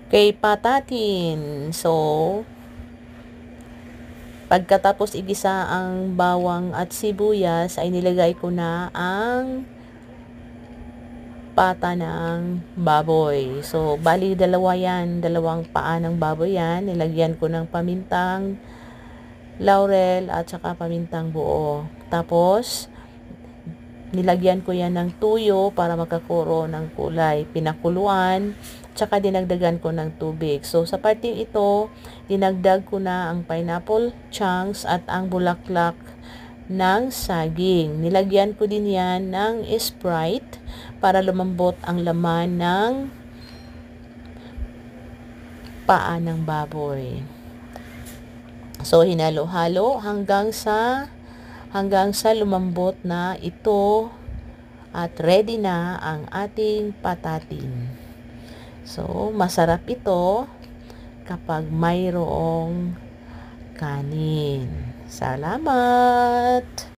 kay patatin. So, pagkatapos igisa ang bawang at sibuyas, ay nilagay ko na ang pata ng baboy. So, bali dalawa yan, dalawang paa ng baboy yan. Nilagyan ko ng pamintang laurel at saka pamintang buo. Tapos, nilagyan ko yan ng tuyo para magkakuro ng kulay. Pinakuluan, tsaka dinagdagan ko ng tubig. So, sa parting ito, dinagdag ko na ang pineapple chunks at ang bulaklak ng saging. Nilagyan ko din yan ng Sprite para lumambot ang laman ng paa ng baboy. So, hinalo-halo hanggang sa lumambot na ito at ready na ang ating patatin. So, masarap ito kapag mayroong kanin. Salamat!